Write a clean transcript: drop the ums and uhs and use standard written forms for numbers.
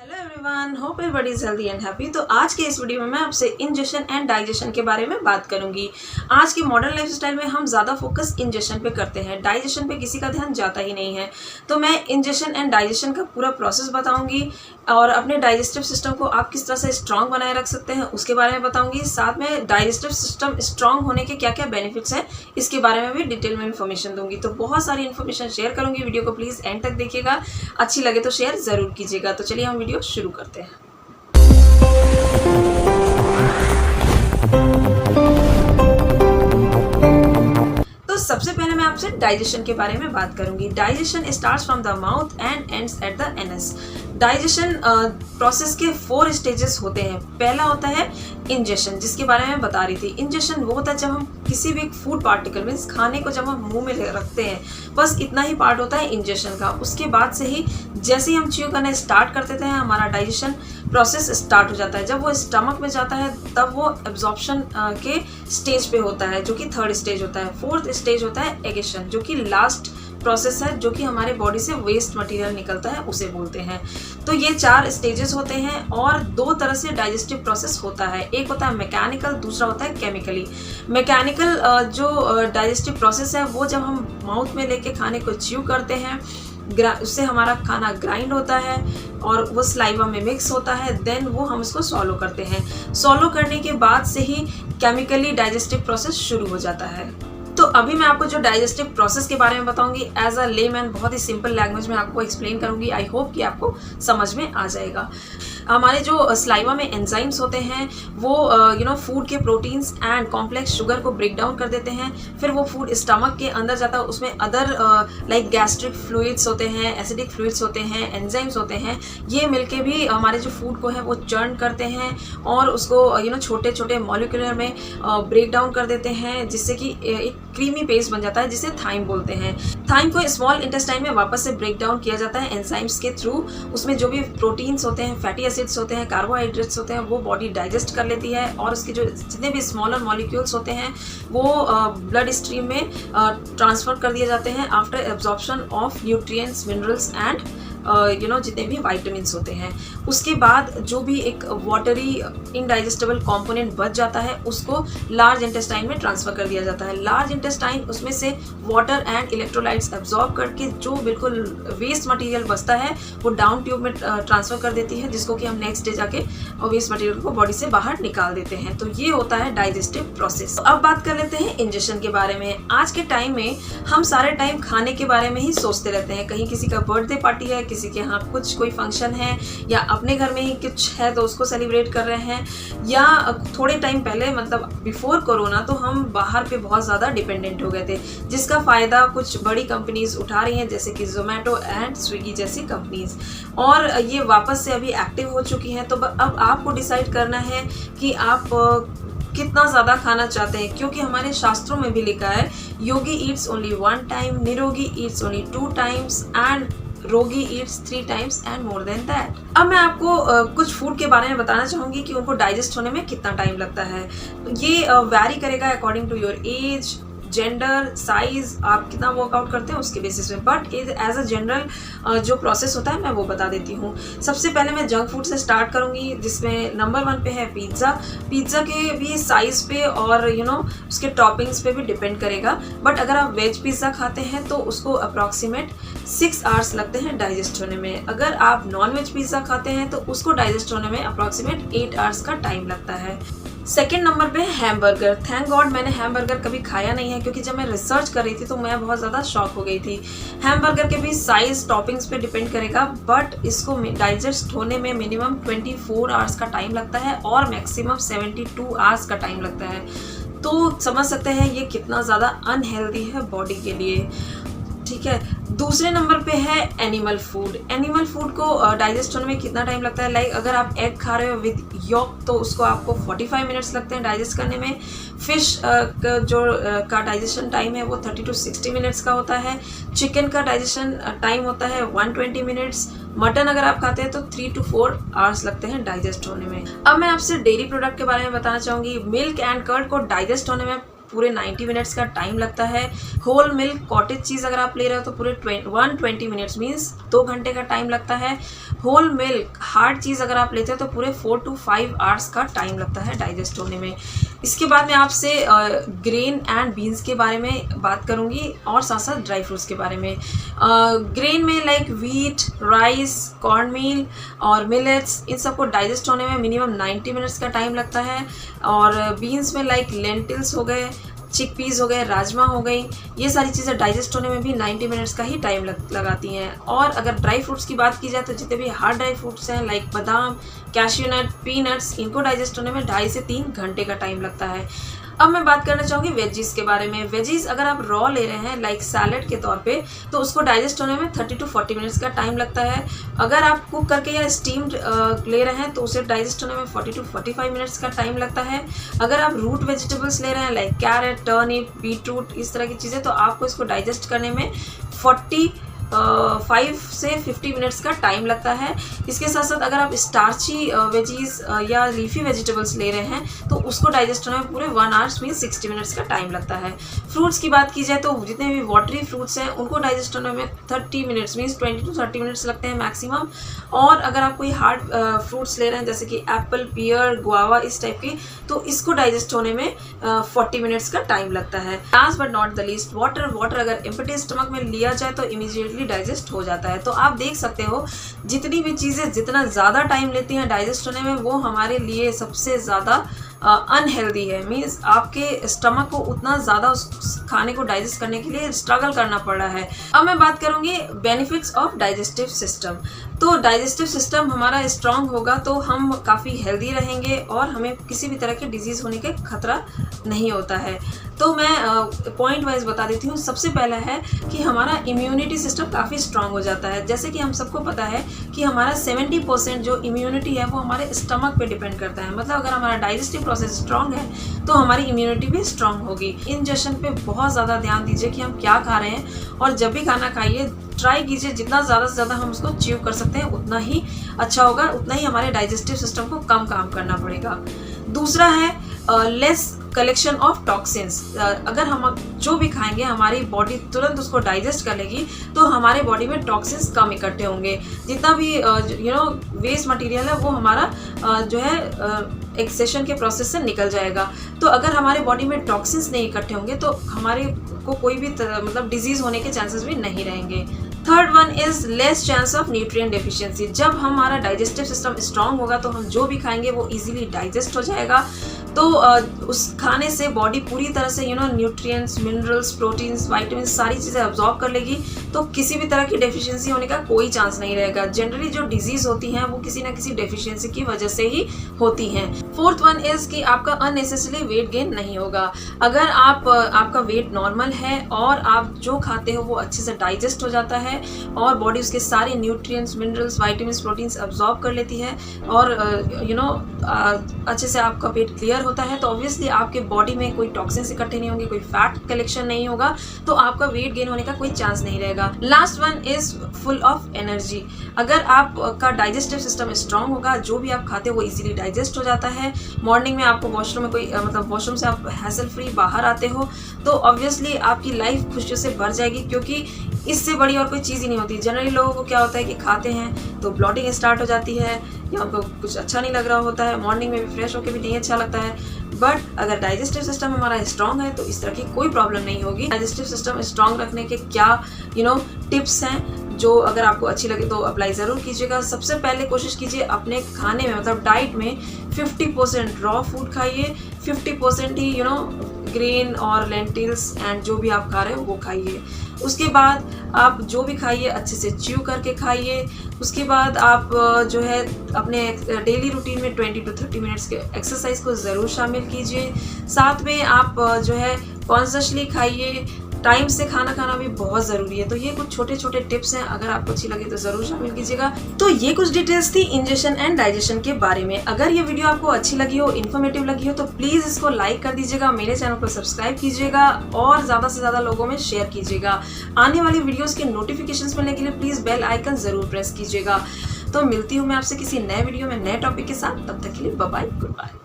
Hello everyone, hope everybody is healthy and happy. तो आज के इस वीडियो में मैं आपसे इंजेशन एंड डाइजेशन के बारे में बात करूंगी। आज की मॉडर्न लाइफस्टाइल में हम ज़्यादा फोकस इंजेशन पे करते हैं, डाइजेशन पे किसी का ध्यान जाता ही नहीं है। तो मैं इंजेशन एंड डाइजेशन का पूरा प्रोसेस बताऊंगी और अपने डाइजेस्टिव सिस्टम को आप किस तरह से स्ट्रांग बनाए रख सकते हैं उसके बारे में बताऊंगी। साथ में डाइजेस्टिव सिस्टम स्ट्रांग होने के क्या क्या बेनिफिट्स हैं इसके बारे में भी डिटेल में इन्फॉर्मेशन दूंगी। तो बहुत सारी इन्फॉर्मेशन शेयर करूंगी, वीडियो को प्लीज़ एंड तक देखिएगा, अच्छी लगे तो शेयर ज़रूर कीजिएगा। तो चलिए हम वीडियो शुरू करते हैं। तो सबसे पहले मैं आपसे डाइजेशन के बारे में बात करूंगी। Digestion starts from the mouth and ends at the anus. Digestion process के 4 स्टेजेस होते हैं। पहला होता है इंजेशन, जिसके बारे में बता रही थी। इंजेशन वो होता है जब हम किसी भी फूड पार्टिकल मीन्स खाने को जब हम मुंह में रखते हैं, बस इतना ही पार्ट होता है इंजेशन का। उसके बाद से ही जैसे ही हम च्यू करना स्टार्ट कर देते हैं, हमारा डाइजेशन प्रोसेस स्टार्ट हो जाता है। जब वो स्टमक में जाता है तब वो एब्जॉर्प्शन के स्टेज पे होता है, जो कि 3rd स्टेज होता है। 4th स्टेज होता है एगेशन, जो कि लास्ट प्रोसेस है, जो कि हमारे बॉडी से वेस्ट मटेरियल निकलता है उसे बोलते हैं। तो ये 4 स्टेजेस होते हैं और 2 तरह से डाइजेस्टिव प्रोसेस होता है। एक होता है मैकेनिकल, दूसरा होता है केमिकली। मैकेनिकल जो डाइजेस्टिव प्रोसेस है वो जब हम माउथ में लेके खाने को च्यू करते हैं, उससे हमारा खाना ग्राइंड होता है और वो स्लाइवा में मिक्स होता है, देन वो हम उसको सॉलो करते हैं। सॉलो करने के बाद से ही केमिकली डाइजेस्टिव प्रोसेस शुरू हो जाता है। तो अभी मैं आपको जो डाइजेस्टिव प्रोसेस के बारे में बताऊंगी एज अ लेमैन, बहुत ही सिंपल लैंग्वेज में आपको एक्सप्लेन करूंगी। आई होप कि आपको समझ में आ जाएगा। हमारे जो स्लाइवा में एंजाइम्स होते हैं वो फूड के प्रोटीन्स एंड कॉम्प्लेक्स शुगर को ब्रेक डाउन कर देते हैं। फिर वो फूड स्टमक के अंदर जाता है, उसमें अदर लाइक गैस्ट्रिक फ्लूइड्स होते हैं, एसिडिक फ्लूइड्स होते हैं, एंजाइम्स होते हैं। ये मिलके भी हमारे जो फूड को है वो चर्न करते हैं और उसको छोटे छोटे मॉलिक्यूलर में ब्रेक डाउन कर देते हैं, जिससे कि एक क्रीमी पेस्ट बन जाता है, जिसे थाइम बोलते हैं। थाइम को स्मॉल इंटेस्टाइन में वापस से ब्रेक डाउन किया जाता है एंजाइम्स के थ्रू। उसमें जो भी प्रोटीन्स होते हैं, फैटी एसिड्स होते हैं, कार्बोहाइड्रेट्स होते हैं, वो बॉडी डाइजेस्ट कर लेती है और उसके जो जितने भी स्मॉलर मॉलिक्यूल्स होते हैं वो ब्लड स्ट्रीम में ट्रांसफर कर दिए जाते हैं after absorption of nutrients, minerals and जितने भी वाइटामिन्स होते हैं। उसके बाद जो भी एक वाटरी इनडाइजेस्टेबल कंपोनेंट बच जाता है उसको लार्ज इंटेस्टाइन में ट्रांसफर कर दिया जाता है। लार्ज इंटेस्टाइन उसमें से वाटर एंड इलेक्ट्रोलाइट्स एब्जॉर्ब करके जो बिल्कुल वेस्ट मटेरियल बचता है वो डाउन ट्यूब में ट्रांसफर कर देती है, जिसको कि हम नेक्स्ट डे जाके वेस्ट मटेरियल को बॉडी से बाहर निकाल देते हैं। तो ये होता है डाइजेस्टिव प्रोसेस। अब बात कर लेते हैं इंजेशन के बारे में। आज के टाइम में हम सारे टाइम खाने के बारे में ही सोचते रहते हैं। कहीं किसी का बर्थडे पार्टी है, किसी के यहाँ कोई फंक्शन है, या अपने घर में ही कुछ है तो उसको सेलिब्रेट कर रहे हैं, या थोड़े टाइम पहले मतलब बिफोर कोरोना तो हम बाहर पे बहुत ज़्यादा डिपेंडेंट हो गए थे, जिसका फ़ायदा कुछ बड़ी कंपनीज उठा रही हैं जैसे कि जोमेटो एंड स्विगी जैसी कंपनीज, और ये वापस से अभी एक्टिव हो चुकी हैं। तो अब आपको डिसाइड करना है कि आप कितना ज़्यादा खाना चाहते हैं, क्योंकि हमारे शास्त्रों में भी लिखा है योगी ईट्स ओनली 1 टाइम, निरोगी ईट्स ओनली 2 टाइम्स एंड रोगी Yeats 3 times and more than that. अब मैं आपको कुछ फूड के बारे में बताना चाहूँगी कि उनको डाइजेस्ट होने में कितना टाइम लगता है। ये वैरी करेगा according to your age, gender, size, आप कितना वर्कआउट करते हैं उसके बेसिस पे, बट एज अ जनरल जो प्रोसेस होता है मैं वो बता देती हूँ। सबसे पहले मैं जंक फूड से स्टार्ट करूँगी, जिसमें नंबर 1 पे है पिज़्ज़ा। पिज़्ज़ा के भी साइज़ पे और उसके टॉपिंग्स पे भी डिपेंड करेगा, बट अगर आप वेज पिज़्ज़ा खाते हैं तो उसको अप्रॉक्सीमेट 6 आवर्स लगते हैं डाइजेस्ट होने में। अगर आप नॉन वेज पिज़्ज़ा खाते हैं तो उसको डाइजेस्ट होने में अप्रॉक्सीमेट 8 आवर्स का टाइम लगता है। सेकेंड नंबर पे हैमबर्गर। थैंक गॉड मैंने हैमबर्गर कभी खाया नहीं है, क्योंकि जब मैं रिसर्च कर रही थी तो मैं बहुत ज़्यादा शॉक हो गई थी। हैमबर्गर के भी साइज टॉपिंग्स पे डिपेंड करेगा, बट इसको डाइजेस्ट होने में मिनिमम 24 आवर्स का टाइम लगता है और मैक्सिमम 72 आवर्स का टाइम लगता है। तो समझ सकते हैं ये कितना ज़्यादा अनहेल्दी है बॉडी के लिए। ठीक है, दूसरे नंबर पे है एनिमल फूड। एनिमल फूड को डाइजेस्ट होने में कितना टाइम लगता है, लाइक अगर आप एग खा रहे हो विद यॉक तो उसको आपको 45 मिनट्स लगते हैं डाइजेस्ट करने में। फिश का डाइजेशन टाइम है वो 30 to 60 मिनट्स का होता है। चिकन का डाइजेशन टाइम होता है 120 मिनट्स। मटन अगर आप खाते हैं तो 3 to 4 आवर्स लगते हैं डाइजेस्ट होने में। अब मैं आपसे डेयरी प्रोडक्ट के बारे में बताना चाहूँगी। मिल्क एंड कर्ड को डाइजेस्ट होने में पूरे 90 मिनट्स का टाइम लगता है। होल मिल्क कॉटेज चीज़ अगर आप ले रहे हो तो पूरे 120 मिनट्स मीन्स 2 घंटे का टाइम लगता है। होल मिल्क हार्ड चीज़ अगर आप लेते हो तो पूरे 4 to 5 आवर्स का टाइम लगता है डाइजेस्ट होने में। इसके बाद मैं आपसे ग्रेन एंड बीन्स के बारे में बात करूँगी और साथ साथ ड्राई फ्रूट्स के बारे में। ग्रेन में लाइक वीट, राइस, कॉर्न मील और मिलेट्स, इन सबको डाइजेस्ट होने में मिनिमम 90 मिनट्स का टाइम लगता है। और बीन्स में लाइक लेंटिल्स हो गए, चिकपीस हो गए, राजमा हो गई, ये सारी चीज़ें डाइजेस्ट होने में भी 90 मिनट्स का ही टाइम लगाती हैं। और अगर ड्राई फ्रूट्स की बात की जाए तो जितने भी हार्ड ड्राई फ्रूट्स हैं लाइक बादाम, कैश्यू नट, पीनट्स, इनको डाइजेस्ट होने में 2.5 से 3 घंटे का टाइम लगता है। अब मैं बात करना चाहूँगी वेजीज के बारे में। वेजीज अगर आप रॉ ले रहे हैं लाइक सैलड के तौर पे तो उसको डाइजेस्ट होने में 30 to 40 मिनट्स का टाइम लगता है। अगर आप कुक करके या स्टीम्ड ले रहे हैं तो उसे डाइजेस्ट होने में 40 to 45 मिनट्स का टाइम लगता है। अगर आप रूट वेजिटेबल्स ले रहे हैं लाइक कैरेट, टर्निप, बीटरूट, इस तरह की चीज़ें, तो आपको इसको डाइजेस्ट करने में 45 से 50 मिनट्स का टाइम लगता है। इसके साथ साथ अगर आप स्टार्ची वेजीज या लीफी वेजिटेबल्स ले रहे हैं तो उसको डाइजेस्ट होने में पूरे 1 आवर्स मीन 60 मिनट्स का टाइम लगता है। फ्रूट्स की बात की जाए तो जितने भी वाटरी फ्रूट्स हैं उनको डाइजेस्ट होने में 30 मिनट्स मीन्स 20 to 30 मिनट्स लगते हैं मैक्सिमम। और अगर आप कोई हार्ड फ्रूट्स ले रहे हैं जैसे कि एप्पल, पियर, गुआवा, इस टाइप की, तो इसको डाइजेस्ट होने में 40 मिनट्स का टाइम लगता है। Last but not the least, water अगर एम्प्टी स्टमक में लिया जाए तो इमीडिएटली डाइजेस्ट हो जाता है। तो आप देख सकते हो जितनी भी चीज़ें जितना ज़्यादा टाइम लेती हैं डाइजेस्ट होने में वो हमारे लिए सबसे ज़्यादा अनहेल्दी है। मीन्स आपके स्टमक को उतना ज़्यादा उस खाने को डाइजेस्ट करने के लिए स्ट्रगल करना पड़ रहा है। अब मैं बात करूँगी बेनिफिट्स ऑफ डाइजेस्टिव सिस्टम। तो डाइजेस्टिव सिस्टम हमारा स्ट्रांग होगा तो हम काफ़ी हेल्दी रहेंगे और हमें किसी भी तरह के डिजीज़ होने का खतरा नहीं होता है। तो मैं पॉइंट वाइज बता देती हूँ। सबसे पहला है कि हमारा इम्यूनिटी सिस्टम काफ़ी स्ट्रांग हो जाता है। जैसे कि हम सबको पता है कि हमारा 70% जो इम्यूनिटी है वो हमारे स्टमक पे डिपेंड करता है। मतलब अगर हमारा डाइजेस्टिव प्रोसेस स्ट्रांग है तो हमारी इम्यूनिटी भी स्ट्रांग होगी। इंजेक्शन पे बहुत ज़्यादा ध्यान दीजिए कि हम क्या खा रहे हैं, और जब भी खाना खाइए ट्राई कीजिए जितना ज़्यादा से ज़्यादा हम उसको च्यू कर सकते हैं उतना ही अच्छा होगा, उतना ही हमारे डाइजेस्टिव सिस्टम को कम काम करना पड़ेगा। दूसरा है लेस कलेक्शन ऑफ टॉक्सिन्स। अगर हम जो भी खाएंगे हमारी बॉडी तुरंत उसको डाइजेस्ट कर लेगी तो हमारे बॉडी में टॉक्सिन्स कम इकट्ठे होंगे। जितना भी वेस्ट मटेरियल है वो हमारा जो है एक्सेशन के प्रोसेस से निकल जाएगा। तो अगर हमारे बॉडी में टॉक्सिन्स नहीं इकट्ठे होंगे तो हमारे को कोई भी मतलब डिजीज़ होने के चांसेस भी नहीं रहेंगे। Third one is less chance of nutrient deficiency. जब हमारा डाइजेस्टिव सिस्टम स्ट्रांग होगा तो हम जो भी खाएंगे वो इजीली डाइजेस्ट हो जाएगा। तो उस खाने से बॉडी पूरी तरह से न्यूट्रिएंट्स, मिनरल्स, प्रोटीन्स, वाइटामिन सारी चीज़ें अब्जॉर्ब कर लेगी, तो किसी भी तरह की डेफिशिएंसी होने का कोई चांस नहीं रहेगा। जनरली जो डिजीज़ होती हैं वो किसी ना किसी डेफिशिएंसी की वजह से ही होती हैं। फोर्थ वन इज़ कि आपका अननेसेसरी वेट गेन नहीं होगा। अगर आपका वेट नॉर्मल है और आप जो खाते हो वो अच्छे से डाइजेस्ट हो जाता है और बॉडी उसके सारे nutrients, minerals, vitamin, proteins absorb कर लेती है और अच्छे से आपका पेट क्लियर होता है, तो ऑब्वियसली आपके बॉडी में कोई टॉक्सिन्स इकट्ठे नहीं होंगे, कोई फैट कलेक्शन नहीं होगा, तो आपका वेट गेन होने का कोई चांस नहीं रहेगा। Last one is full of energy. अगर आपका डाइजेस्टिव सिस्टम स्ट्रांग होगा, जो भी आप खाते हो वो इजीली डाइजेस्ट हो जाता है। मॉर्निंग में आपको वॉशरूम में कोई वॉशरूम से आप हैसल फ्री बाहर आते हो तो ऑब्वियसली आपकी लाइफ खुशियों से भर जाएगी, क्योंकि इससे बड़ी और कोई चीज़ ही नहीं होती। जनरली लोगों को क्या होता है कि खाते हैं तो ब्लॉटिंग स्टार्ट हो जाती है या उनको कुछ अच्छा नहीं लग रहा होता है, मॉर्निंग में भी फ्रेश होकर भी नहीं अच्छा लगता है। बट अगर डाइजेस्टिव सिस्टम हमारा स्ट्रांग है तो इस तरह की कोई प्रॉब्लम नहीं होगी। डाइजेस्टिव सिस्टम स्ट्रांग रखने के क्या टिप्स हैं जो अगर आपको अच्छी लगे तो अप्लाई ज़रूर कीजिएगा। सबसे पहले कोशिश कीजिए अपने खाने में मतलब डाइट में 50% रॉ फूड खाइए, 50% ही ग्रेन और लेंटिल्स एंड जो भी आप खा रहे हो वो खाइए। उसके बाद आप जो भी खाइए अच्छे से च्यू करके खाइए। उसके बाद आप जो है अपने डेली रूटीन में 20 to 30 मिनट्स के एक्सरसाइज को ज़रूर शामिल कीजिए। साथ में आप जो है कॉन्शियसली खाइए। टाइम से खाना खाना भी बहुत ज़रूरी है। तो ये कुछ छोटे छोटे टिप्स हैं, अगर आपको अच्छी लगे तो ज़रूर शामिल कीजिएगा। तो ये कुछ डिटेल्स थी इंजेक्शन एंड डाइजेशन के बारे में। अगर ये वीडियो आपको अच्छी लगी हो, इन्फॉर्मेटिव लगी हो, तो प्लीज़ इसको लाइक कर दीजिएगा, मेरे चैनल को सब्सक्राइब कीजिएगा और ज़्यादा से ज़्यादा लोगों में शेयर कीजिएगा। आने वाली वीडियोज़ के नोटिफिकेशन मिलने के लिए प्लीज़ बेल आइकन ज़रूर प्रेस कीजिएगा। तो मिलती हूँ मैं आपसे किसी नए वीडियो में नए टॉपिक के साथ। तब तक के लिए बाय बाय, गुड बाय।